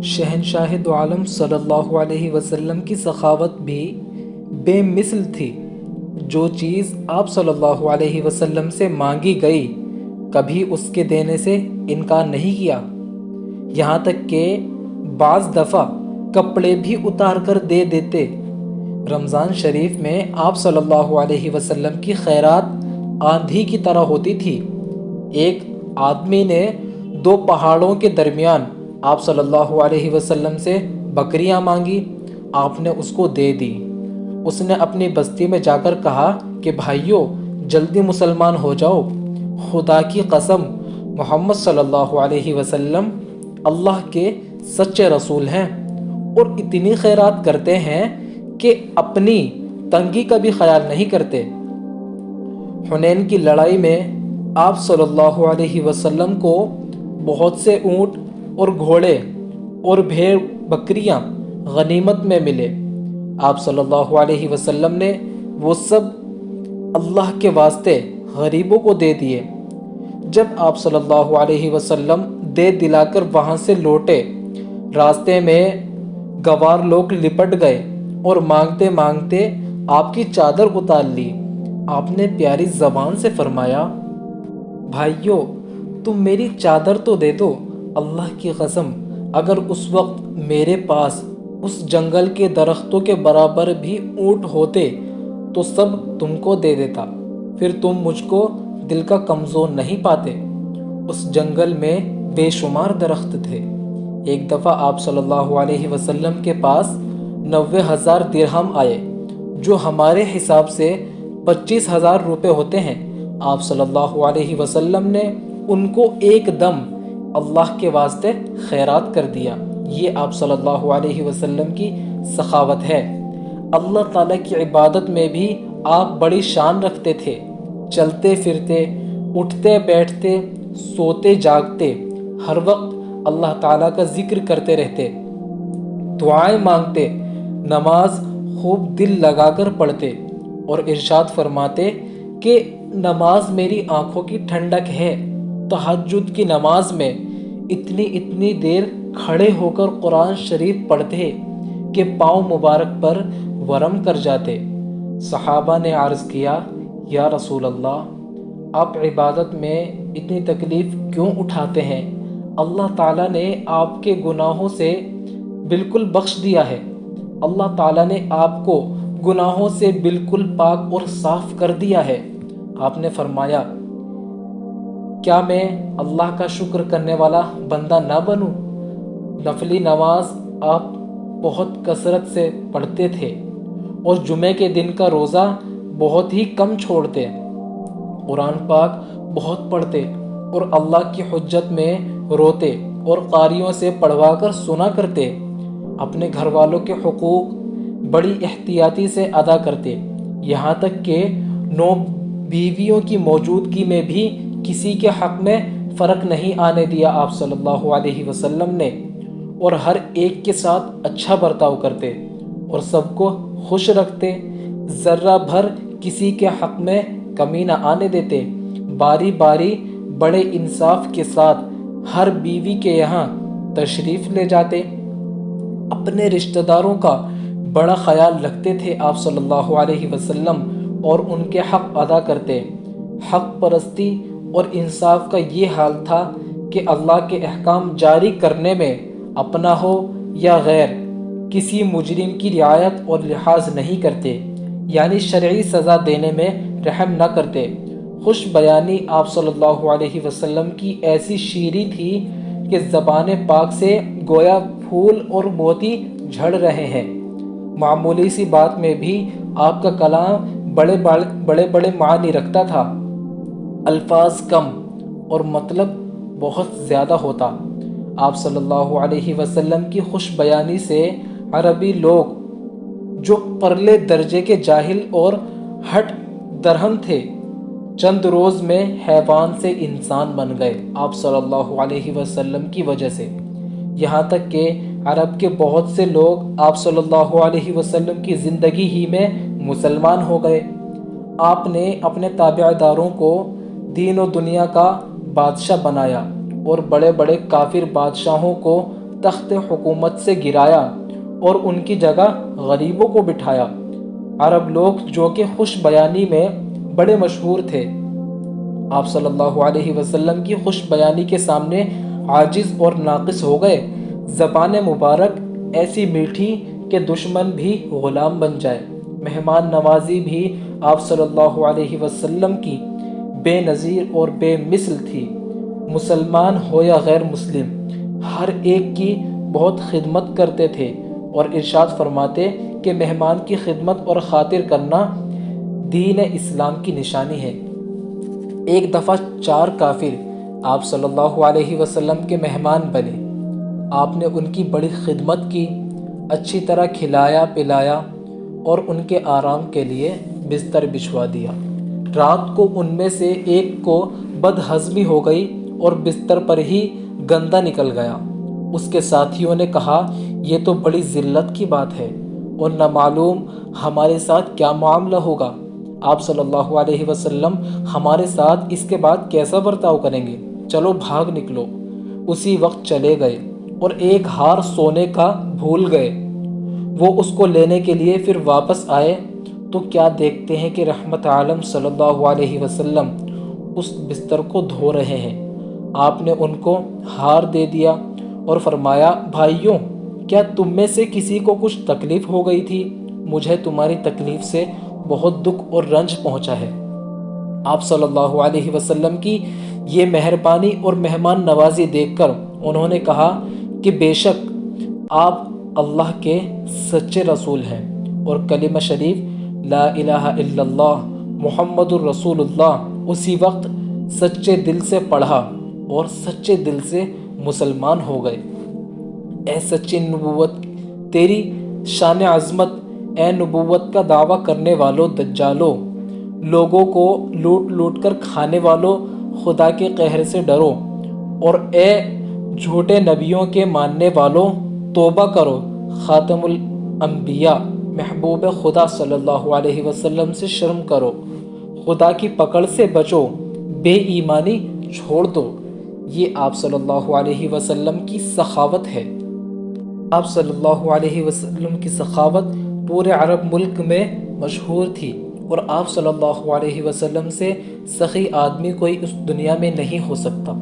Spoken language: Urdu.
شہنشاہ دو عالم صلی اللہ علیہ وسلم کی سخاوت بھی بے مثل تھی۔ جو چیز آپ صلی اللہ علیہ وسلم سے مانگی گئی کبھی اس کے دینے سے انکار نہیں کیا، یہاں تک کہ بعض دفعہ کپڑے بھی اتار کر دے دیتے۔ رمضان شریف میں آپ صلی اللہ علیہ وسلم کی خیرات آندھی کی طرح ہوتی تھی۔ ایک آدمی نے 2 پہاڑوں کے درمیان آپ صلی اللہ علیہ وسلم سے بکریاں مانگی، آپ نے اس کو دے دی۔ اس نے اپنی بستی میں جا کر کہا کہ بھائیو جلدی مسلمان ہو جاؤ، خدا کی قسم محمد صلی اللہ علیہ وسلم اللہ کے سچے رسول ہیں اور اتنی خیرات کرتے ہیں کہ اپنی تنگی کا بھی خیال نہیں کرتے۔ حنین کی لڑائی میں آپ صلی اللہ علیہ وسلم کو بہت سے اونٹ اور گھوڑے اور بھیڑ بکریاں غنیمت میں ملے۔ آپ صلی اللہ علیہ وسلم نے وہ سب اللہ کے واسطے غریبوں کو دے دیے۔ جب آپ صلی اللہ علیہ وسلم دے دلا کر وہاں سے لوٹے، راستے میں گوار لوگ لپٹ گئے اور مانگتے مانگتے آپ کی چادر اتار لی۔ آپ نے پیاری زبان سے فرمایا، بھائیو تم میری چادر تو دے دو، اللہ کی قسم اگر اس وقت میرے پاس اس جنگل کے درختوں کے برابر بھی اونٹ ہوتے تو سب تم کو دے دیتا، پھر تم مجھ کو دل کا کمزور نہیں پاتے۔ اس جنگل میں بے شمار درخت تھے۔ ایک دفعہ آپ صلی اللہ علیہ وسلم کے پاس 90,000 درہم آئے، جو ہمارے حساب سے 25,000 روپے ہوتے ہیں۔ آپ صلی اللہ علیہ وسلم نے ان کو ایک دم اللہ کے واسطے خیرات کر دیا۔ یہ آپ صلی اللہ علیہ وسلم کی سخاوت ہے۔ اللہ تعالیٰ کی عبادت میں بھی آپ بڑی شان رکھتے تھے۔ چلتے پھرتے، اٹھتے بیٹھتے، سوتے جاگتے، ہر وقت اللہ تعالیٰ کا ذکر کرتے رہتے، دعائیں مانگتے، نماز خوب دل لگا کر پڑھتے اور ارشاد فرماتے کہ نماز میری آنکھوں کی ٹھنڈک ہے۔ تہجد کی نماز میں اتنی دیر کھڑے ہو کر قرآن شریف پڑھتے کہ پاؤں مبارک پر ورم کر جاتے۔ صحابہ نے عرض کیا، یا رسول اللہ آپ عبادت میں اتنی تکلیف کیوں اٹھاتے ہیں؟ اللہ تعالیٰ نے آپ کے گناہوں سے بالکل بخش دیا ہے۔ اللہ تعالیٰ نے آپ کو گناہوں سے بالکل پاک اور صاف کر دیا ہے۔ آپ نے فرمایا، کیا میں اللہ کا شکر کرنے والا بندہ نہ بنوں؟ نفلی نماز آپ بہت کثرت سے پڑھتے تھے اور جمعے کے دن کا روزہ بہت ہی کم چھوڑتے، قرآن پاک بہت پڑھتے اور اللہ کی حجت میں روتے اور قاریوں سے پڑھوا کر سنا کرتے۔ اپنے گھر والوں کے حقوق بڑی احتیاطی سے ادا کرتے، یہاں تک کہ 9 بیویوں کی موجودگی میں بھی کسی کے حق میں فرق نہیں آنے دیا آپ صلی اللہ علیہ وسلم نے، اور ہر ایک کے ساتھ اچھا برتاؤ کرتے اور سب کو خوش رکھتے، ذرہ بھر کسی کے حق میں کمی نہ آنے دیتے، باری باری بڑے انصاف کے ساتھ ہر بیوی کے یہاں تشریف لے جاتے، اپنے رشتہ داروں کا بڑا خیال رکھتے تھے آپ صلی اللہ علیہ وسلم اور ان کے حق ادا کرتے۔ حق پرستی اور انصاف کا یہ حال تھا کہ اللہ کے احکام جاری کرنے میں اپنا ہو یا غیر کسی مجرم کی رعایت اور لحاظ نہیں کرتے، یعنی شرعی سزا دینے میں رحم نہ کرتے۔ خوش بیانی آپ صلی اللہ علیہ وسلم کی ایسی شیریں تھی کہ زبان پاک سے گویا پھول اور موتی جھڑ رہے ہیں۔ معمولی سی بات میں بھی آپ کا کلام بڑے بڑے معنی رکھتا تھا، الفاظ کم اور مطلب بہت زیادہ ہوتا۔ آپ صلی اللہ علیہ وسلم کی خوش بیانی سے عربی لوگ جو پرلے درجے کے جاہل اور ہٹ درہم تھے، چند روز میں حیوان سے انسان بن گئے آپ صلی اللہ علیہ وسلم کی وجہ سے، یہاں تک کہ عرب کے بہت سے لوگ آپ صلی اللہ علیہ وسلم کی زندگی ہی میں مسلمان ہو گئے۔ آپ نے اپنے تابع داروں کو دین و دنیا کا بادشاہ بنایا اور بڑے بڑے کافر بادشاہوں کو تخت حکومت سے گرایا اور ان کی جگہ غریبوں کو بٹھایا۔ عرب لوگ جو کہ خوش بیانی میں بڑے مشہور تھے، آپ صلی اللہ علیہ وسلم کی خوش بیانی کے سامنے عاجز اور ناقص ہو گئے۔ زبان مبارک ایسی میٹھی کہ دشمن بھی غلام بن جائے۔ مہمان نوازی بھی آپ صلی اللہ علیہ وسلم کی بے نظیر اور بے مثل تھی۔ مسلمان ہو یا غیر مسلم، ہر ایک کی بہت خدمت کرتے تھے اور ارشاد فرماتے کہ مہمان کی خدمت اور خاطر کرنا دین اسلام کی نشانی ہے۔ ایک دفعہ 4 کافر آپ صلی اللہ علیہ وسلم کے مہمان بنے۔ آپ نے ان کی بڑی خدمت کی، اچھی طرح کھلایا پلایا اور ان کے آرام کے لیے بستر بچھوا دیا۔ رات کو ان میں سے ایک کو بد ہضمی ہو گئی اور بستر پر ہی گندا نکل گیا۔ اس کے ساتھیوں نے کہا، یہ تو بڑی ذلت کی بات ہے اور نہ معلوم ہمارے ساتھ کیا معاملہ ہوگا۔ آپ صلی اللہ علیہ وسلم ہمارے ساتھ اس کے بعد کیسا برتاؤ کریں گے؟ چلو بھاگ نکلو۔ اسی وقت چلے گئے اور ایک ہار سونے کا بھول گئے۔ وہ اس کو لینے کے لیے پھر واپس آئے تو کیا دیکھتے ہیں کہ رحمت عالم صلی اللہ علیہ وسلم اس بستر کو دھو رہے ہیں۔ آپ نے ان کو ہار دے دیا اور فرمایا، بھائیوں، کیا تم میں سے کسی کو کچھ تکلیف ہو گئی تھی؟ مجھے تمہاری تکلیف سے بہت دکھ اور رنج پہنچا ہے۔ آپ صلی اللہ علیہ وسلم کی یہ مہربانی اور مہمان نوازی دیکھ کر انہوں نے کہا کہ بے شک آپ اللہ کے سچے رسول ہیں، اور کلمہ شریف لا الہ الا اللہ محمد الرسول اللہ اسی وقت سچے دل سے پڑھا اور سچے دل سے مسلمان ہو گئے۔ اے سچی نبوت، تیری شان عظمت، اے نبوت کا دعویٰ کرنے والوں دجالوں، لوگوں کو لوٹ لوٹ کر کھانے والوں، خدا کے قہر سے ڈرو، اور اے جھوٹے نبیوں کے ماننے والوں توبہ کرو۔ خاتم الانبیاء محبوب خدا صلی اللہ علیہ وسلم سے شرم کرو، خدا کی پکڑ سے بچو، بے ایمانی چھوڑ دو۔ یہ آپ صلی اللہ علیہ وسلم کی سخاوت ہے۔ آپ صلی اللہ علیہ وسلم کی سخاوت پورے عرب ملک میں مشہور تھی، اور آپ صلی اللہ علیہ وسلم سے سخی آدمی کوئی اس دنیا میں نہیں ہو سکتا۔